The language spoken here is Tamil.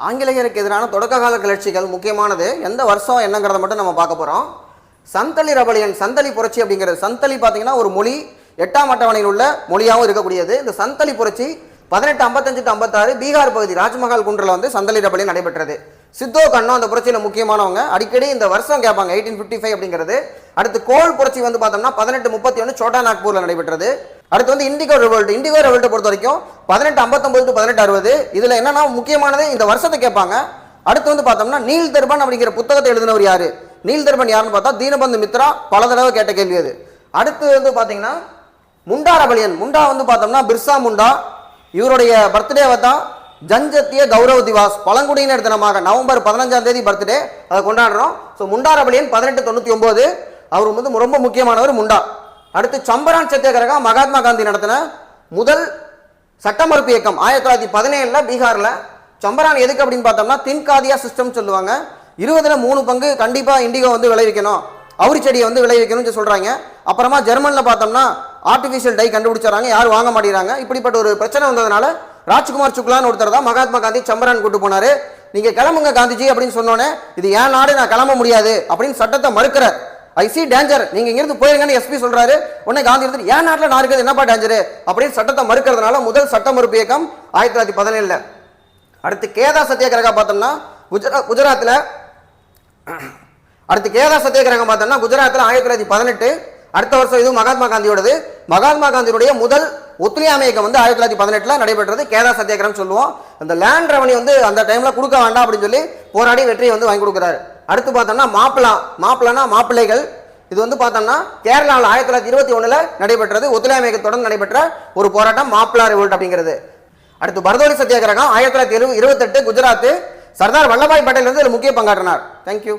ஆங்கிலேயருக்கு எதிரான தொடக்க கால கிளர்ச்சிகள் முக்கியமானது. எந்த வருஷம் என்னங்கிறத மட்டும் நம்ம பார்க்க போகிறோம். சந்தலி ரெபலியன், சந்தலி புரட்சி அப்படிங்கிறது. சந்தலி பார்த்தீங்கன்னா ஒரு மொழி 8ஆம் அட்டவணையில் உள்ள மொழியாகவும் இருக்கக்கூடியது. இந்த சந்தலி புரட்சி 1855 to 56 பீகார் பகுதி ராஜ்மஹால் குன்றில் வந்து சந்தலி ரெபலியன் நடைபெற்றது. சித்தோ கண்ணோ அந்த புரட்சியில் முக்கியமானவங்க. அடிக்கடி இந்த வருஷம் கேட்பாங்க 1855 அப்படிங்கிறது. அடுத்து கோல் புரட்சி வந்து பார்த்தோம்னா 1831 சோட்டா நாக்பூரில் நடைபெற்றது. அடுத்து வந்து இண்டிகோ ரெவோல்ட். இண்டிகோ ரெவோல்ட்டை பொறுத்த வரைக்கும் 1859 to 1860. இதில் என்னன்னா முக்கியமானது இந்த வருஷத்தை கேட்பாங்க. அடுத்து வந்து பார்த்தோம்னா நீல் தர்பன் அப்படிங்கிற புத்தகத்தை எழுதினவர் யாரு? நீல் தர்பன் யாருன்னு பார்த்தா தீனபந்து மித்ரா. பல தடவை கேட்ட கேள்வி அது. அடுத்து வந்து பார்த்தீங்கன்னா முண்டா ரெபலியன். முண்டா வந்து பார்த்தோம்னா பிர்சா முண்டா. இவருடைய பர்த்டேவை தான் ஜன்ஜத்திய கௌரவ திவாஸ், பழங்குடியினர் தினமாக நவம்பர் 15ஆம் தேதி பர்த்டே அதை கொண்டாடுறோம். ஸோ முண்டா ரெபலியன் 1899. அவர் வந்து ரொம்ப முக்கியமானவர் முண்டா. அடுத்து சம்பரான் சத்தியாகிரகம் மகாத்மா காந்தி நடத்தின முதல் சட்ட மறுப்பு இயக்கம் 1917 பீகாரில். சம்பரான் எதுக்கு அப்படின்னு பார்த்தோம்னா தின்காதியா சிஸ்டம் சொல்லுவாங்க. 20ல் 3 பங்கு கண்டிப்பாக இண்டிகோ வந்து விளைவிக்கணும், அவுரி செடியை வந்து விளைவிக்கணும்னு சொல்கிறாங்க. அப்புறமா ஜெர்மனில் பார்த்தோம்னா ஆர்டிஃபிஷியல் டை கண்டுபிடிச்சாங்க, யாரும் வாங்க மாட்டேங்கிறாங்க. இப்படிப்பட்ட ஒரு பிரச்சனை வந்ததுனால ராஜ்குமார் சுக்லான்னு ஒருத்தர் தான் மகாத்மா காந்தி சம்பரான் கூட்டு போனார். நீங்கள் கிளம்புங்க காந்திஜி அப்படின்னு சொன்னோன்னே இது ஏன் நாடு, நான் கிளம்ப முடியாது அப்படின்னு சட்டத்தை மறுக்கிறார். ஐ சி டேஞ்சர், நீங்க இங்கிருந்து போயிருங்கன்னு எஸ்பி சொல்றாரு. உடனே காந்தி எடுத்து ஏன் நாட்டில் நான் இருக்கிறது என்னப்பா டேஞ்சரு அப்படின்னு சட்டத்தை மறுக்கிறதுனால முதல் சட்ட மறுப்பு இயக்கம் 1917. அடுத்து கேதா சத்தியாகிரகம் பார்த்தோம்னா குஜராத்தில். அடுத்து கேதா சத்தியாகிரகம் பார்த்தோம்னா குஜராத்தில் 1918. அடுத்த வருஷம் இது மகாத்மா காந்தியோடது. மகாத்மா காந்தியுடைய முதல் ஒத்துழையாமை இயக்கம் வந்து 1918 நடைபெற்றது. கேதா சத்தியாகிரகம் சொல்லுவோம். அந்த லேண்ட் ரெவன்யூ வந்து அந்த டைம்ல கொடுக்க வேண்டாம் அப்படின்னு சொல்லி போராடி வெற்றியை வந்து வாங்கி கொடுக்குறாரு. அடுத்து பார்த்தோம்னா மாப்பிளனா மாப்பிள்ளைகள். இது வந்து பார்த்தோம்னா கேரளாவில் 1921 நடைபெற்றது. ஒத்துழையாமை இயக்கத்துடன் நடைபெற்ற ஒரு போராட்டம் மாப்பிளா ரிவோல்ட் அப்படிங்கிறது. அடுத்து பர்தோலி சத்தியாகிரகம் 1928 குஜராத். சர்தார் வல்லபாய் பட்டேல் வந்து இதில் முக்கிய பங்காற்றினார். தேங்க்யூ.